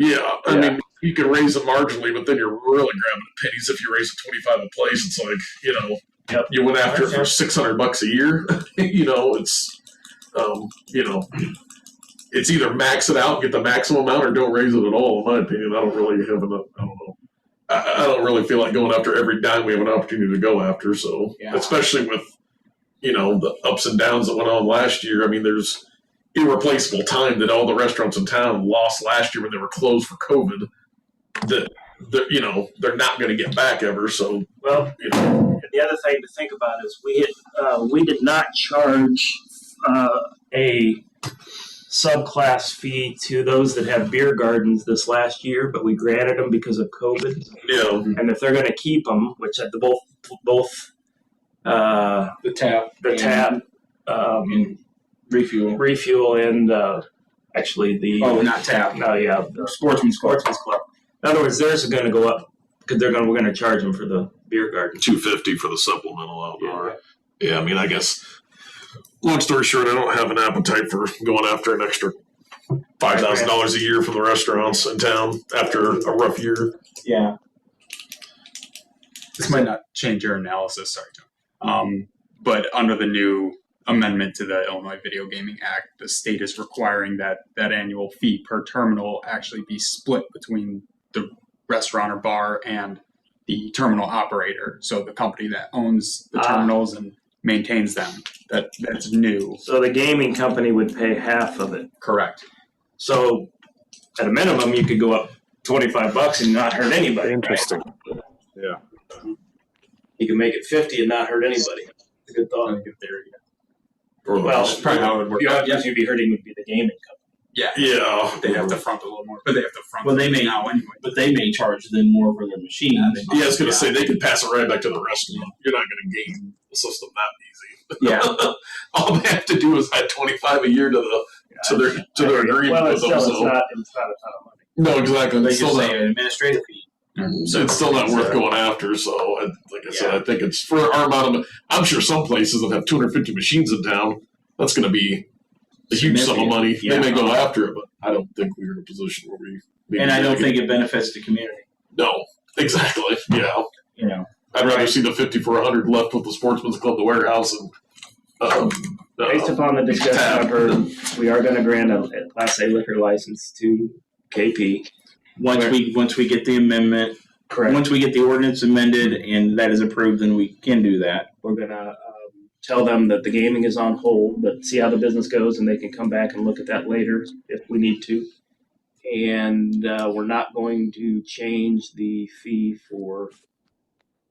I mean, you can raise it marginally, but then you're really grabbing at pennies if you raise it 25 a place. It's like you went after it for $600 a year. It's either max it out, get the maximum amount, or don't raise it at all. In my opinion, I don't really have enough. I don't know. I don't really feel like going after every dime we have an opportunity to go after. So, especially with, the ups and downs that went on last year. I mean, there's irreplaceable time that all the restaurants in town lost last year when they were closed for COVID that, they're not going to get back ever. So, well, the other thing to think about is we did not charge a subclass fee to those that have beer gardens this last year, but we granted them because of COVID. Yeah. And if they're going to keep them, which at both the tap, refuel, and actually the not tap. No, the Sportsman's Club. In other words, theirs are going to go up because we're going to charge them for the beer garden. $250 for the supplemental outdoor. Yeah, I mean, I guess. Long story short, I don't have an appetite for going after an extra $5,000 a year from the restaurants in town after a rough year. Yeah. This might not change your analysis, sorry, John. but under the new amendment to the Illinois Video Gaming Act, the state is requiring that annual fee per terminal actually be split between the restaurant or bar and the terminal operator. So the company that owns the terminals and maintains them. That's new. So the gaming company would pay half of it. Correct. So at a minimum, you could go up $25 and not hurt anybody. Interesting. Right? Yeah. You can make it 50 and not hurt anybody. That's a good thought. Well, That's probably how it would work. The only person you'd be hurting would be the gaming company. Yeah. Yeah. They'd have to front a little more, but they have to front. Well, they may now anyway. but they may charge them more for their machine. Yeah, I was going to say they could pass it right back to the restaurant. You're not going to game the system that easy. Yeah. All they have to do is add $25 a year to their agreement Well, with them. it's So. not a ton of money. No, exactly. They It's just still say not, an administrative fee. so it's still not worth going after. So, like I said, I think it's for our amount of. I'm sure some places that have 250 machines in town, that's going to be a huge sum of money. Yeah. They may go after it, but I don't think we're in a position where we. And I don't think it benefits the community. No, exactly. Yeah. You know, I'd rather see the 50 for 100 left with the Sportsman's Club, the warehouse, and. Based upon the discussion I've heard, we are going to grant a Class A liquor license to KP. once we get the amendment, Correct. once we get the ordinance amended and that is approved, then we can do that. We're going to tell them that the gaming is on hold, but see how the business goes, and they can come back and look at that later if we need to. And we're not going to change the fee for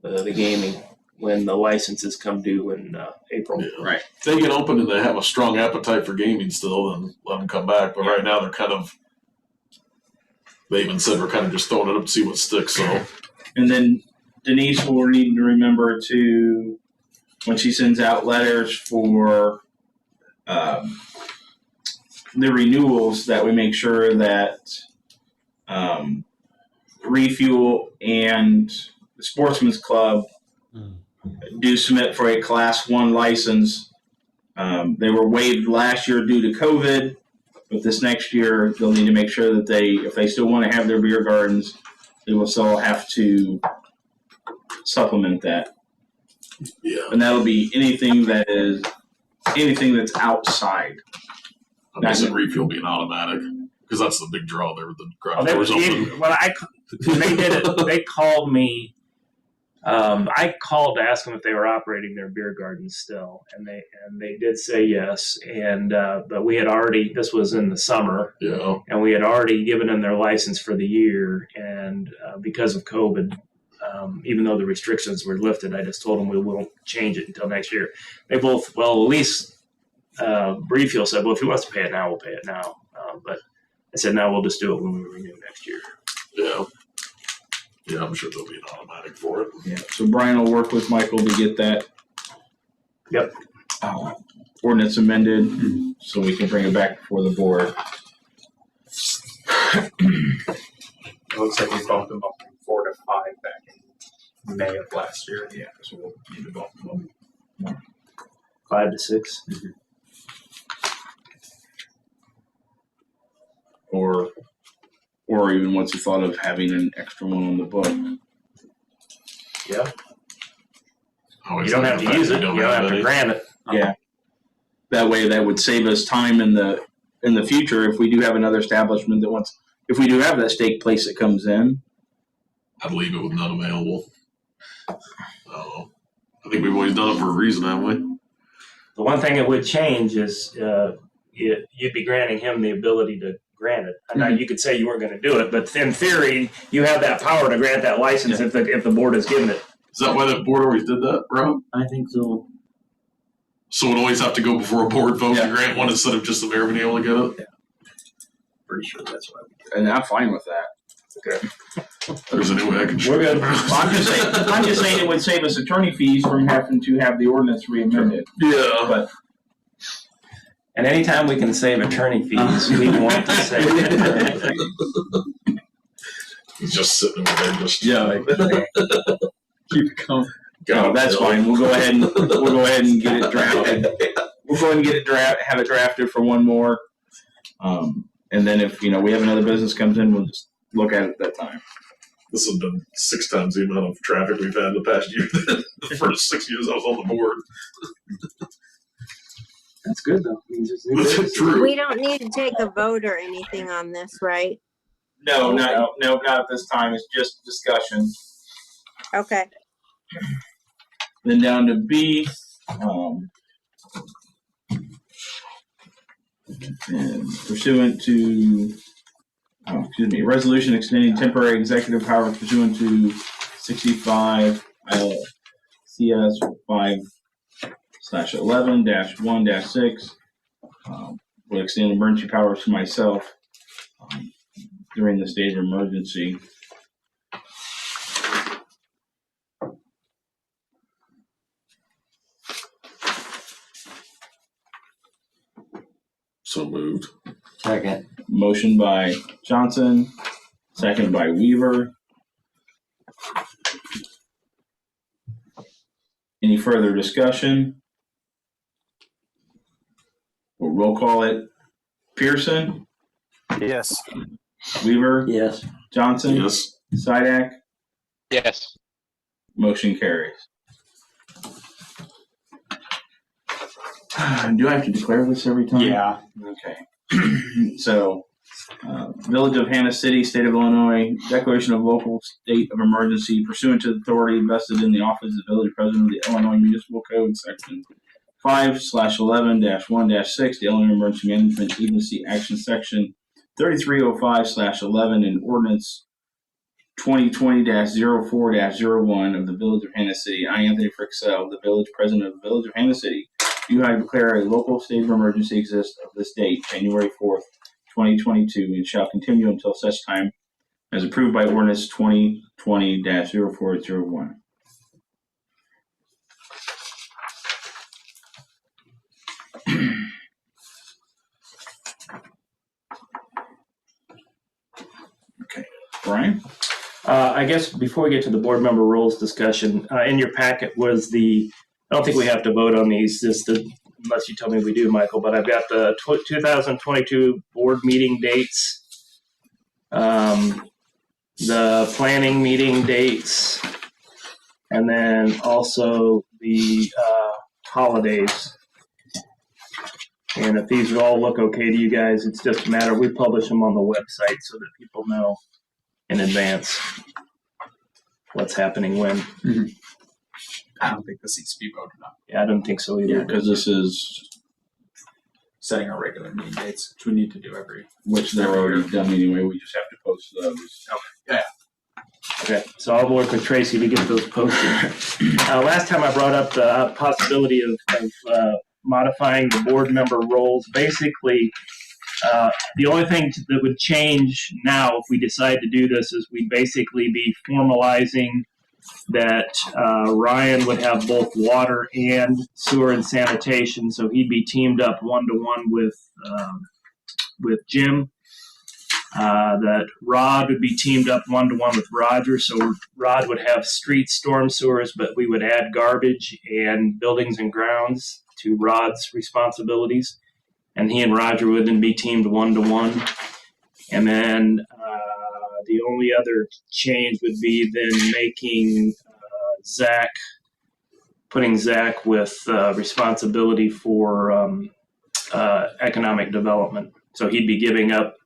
the gaming when the licenses come due in April. Yeah. Right. If they get open and they have a strong appetite for gaming still, then let them come back. But right now they're kind of. They even said we're kind of just throwing it up to see what sticks. So. And then Denise will need to remember to, when she sends out letters for the renewals, that we make sure that Refuel and the Sportsman's Club do submit for a Class 1 license. They were waived last year due to COVID, but this next year they'll need to make sure that if they still want to have their beer gardens, they will still have to supplement that. Yeah. And that'll be anything that's outside. I'm guessing Refuel being automatic because that's the big draw there with the garage doors open. Well, when they did it, they called me. I called to ask them if they were operating their beer gardens still, and they did say yes. And but we had already, this was in the summer, and we had already given them their license for the year. And because of COVID, even though the restrictions were lifted, I just told them we won't change it until next year. They both, well, at least Refuel said, well, if he wants to pay it now, we'll pay it now. But I said, no, we'll just do it when we renew next year. Yeah. Yeah, I'm sure there'll be an automatic for it. Yeah. So Brian will work with Michael to get that. Yep. Ordinance amended, so we can bring it back before the board. It looks like we bumped them up from 4 to 5 back in May of last year. Yeah, so we'll need to bump them up. 5 to 6. Or even what's the thought of having an extra one on the book? Yeah. Always You don't have to use it. You don't have to grant it. Yeah. That way, that would save us time in the future if we do have another establishment that wants. If we do have that steak place that comes in, I'd leave it with none available. I think we've always done it for a reason, haven't we? The one thing it would change is you'd be granting him the ability to grant it. I know you could say you weren't going to do it, but in theory, you have that power to grant that license if the board has given it. Is that why that board always did that, Rob? I think so. So it always have to go before a board vote to grant one instead of just the mayor being able to get it? Yeah. Pretty sure that's why. And I'm fine with that. Okay. There's any way I can. We're good. Well, I'm just saying it would save us attorney fees from having to have the ordinance re-amended. Yeah. But. And anytime we can save attorney fees, we want to save attorney fees. He's just sitting over there, just Keep it coming. No, that's fine. We'll go ahead and get it drafted. We'll go ahead and get it have it drafted for one more. And then if we have another business comes in, we'll just look at it at that time. This has been 6 times the amount of traffic we've had in the past year. The first 6 years I was on the board. That's good though. Means it's new business. True. We don't need to take a vote or anything on this, right? No, not at this time. It's just discussion. Okay. Then down to B, and pursuant to, resolution extending temporary executive powers pursuant to 65 CS 5/11-1-6, will extend emergency powers to myself during the state of emergency. So moved. Second. Motion by Johnson, second by Weaver. Any further discussion? We'll roll call it. Pearson? Yes. Weaver? Yes. Johnson? Yes. Sidak? Yes. Motion carries. Do I have to declare this every time? Yeah. Okay. So, Village of Hannah City, State of Illinois, declaration of local state of emergency pursuant to the authority vested in the office of the village president of the Illinois Municipal Code, section 5/11-1-6, the Illinois Emergency Management Agency Action Section 3305/11, and ordinance 2020-04-01 of the Village of Hannah City. I, Anthony Frixell, the village president of the Village of Hannah City, do I declare a local state of emergency exists of this date, January 4th, 2022, and shall continue until such time as approved by ordinance 2020-0401. Okay, Brian? I guess before we get to the board member rules discussion, in your packet was I don't think we have to vote on these, unless you tell me we do, Michael, but I've got the 2022 board meeting dates, the planning meeting dates, and then also the holidays. And if these all look okay to you guys, it's just a matter, we publish them on the website so that people know in advance what's happening when. Mm-hmm. I don't think this needs to be voted on. Yeah, I don't think so either. Yeah, because this is, Setting our regular meeting dates, which we need to do which they're already done anyway, we just have to post those. Okay, so I'll work with Tracy to get those posted. Last time I brought up the possibility of modifying the board member roles. Basically, the only thing that would change now if we decide to do this is we'd basically be formalizing that Ryan would have both water and sewer and sanitation, so he'd be teamed up 1-to-1 with Jim. That Rod would be teamed up 1-to-1 with Roger, so Rod would have street storm sewers, but we would add garbage and buildings and grounds to Rod's responsibilities, and he and Roger would then be teamed 1-to-1. And then the only other change would be then making putting Zach with responsibility for economic development. So he'd be giving up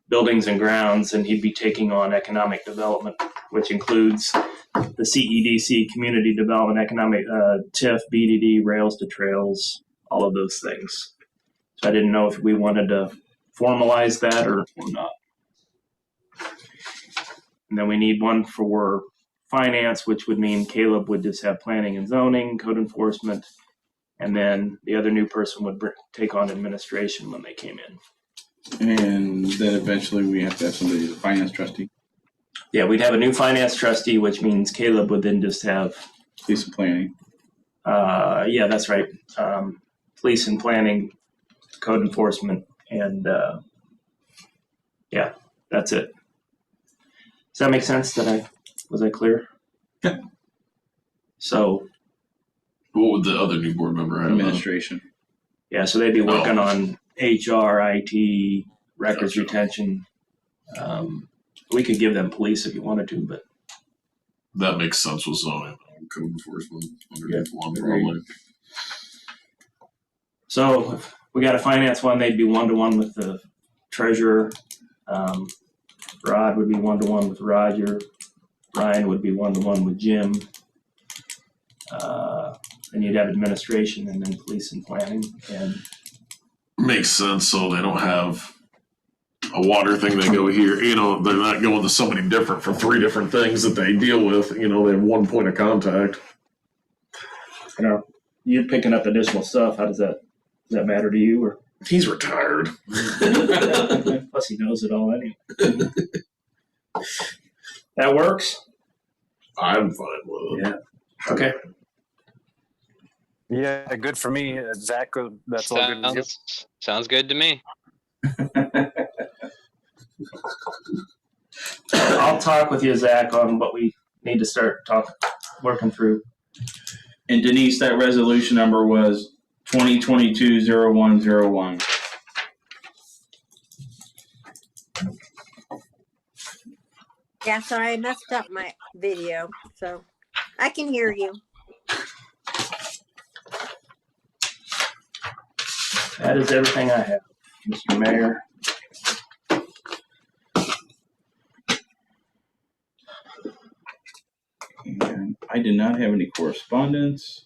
buildings and grounds, and he'd be taking on economic development, which includes the CEDC, community development, economic, TIF, BDD, rails to trails, all of those things. So I didn't know if we wanted to formalize that or not. And then we need one for finance, which would mean Caleb would just have planning and zoning, code enforcement, and then the other new person would take on administration when they came in. And then eventually we have to have somebody as a finance trustee. Yeah, we'd have a new finance trustee, which means Caleb would then just have police and planning. Yeah, that's right. Police and planning, code enforcement, and yeah, that's it. Does that make sense? Was I clear? Yeah. So, what would the other new board member have? Administration. Yeah, so they'd be working on HR, IT, records retention. We could give them police if you wanted to, but That makes sense with zoning. Code enforcement underneath one probably. So if we got to finance one, they'd be 1-to-1 with the treasurer. Rod would be 1-to-1 with Roger. Ryan would be 1-to-1 with Jim. Then you'd have administration and then police and planning. And Makes sense. So they don't have a water thing. They go here. You know, they're not going to somebody different for 3 different things that they deal with. You know, they have one point of contact. you know, you picking up additional stuff. How does that matter to you? Or He's retired. plus he knows it all anyway. That works. I'm fine with it. Yeah. Okay. Yeah, good for me. Zach, that's all good with you. Sounds good to me. I'll talk with you, Zach, on what we need to start working through. And Denise, that resolution number was 2022-0101. Yeah, sorry, I messed up my video, so I can hear you. That is everything I have, Mr. Mayor. And I did not have any correspondence.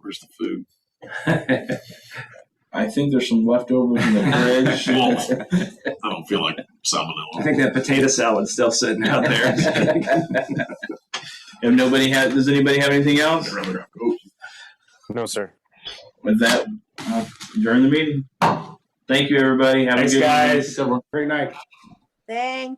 Where's the food? I think there's some leftovers in the fridge. I don't feel like salmonella. I think that potato salad's still sitting out there. If nobody has, does anybody have anything else? No, sir. With that, during the meeting. Thank you, everybody. Have Thanks, a good guys. Great night. Thanks.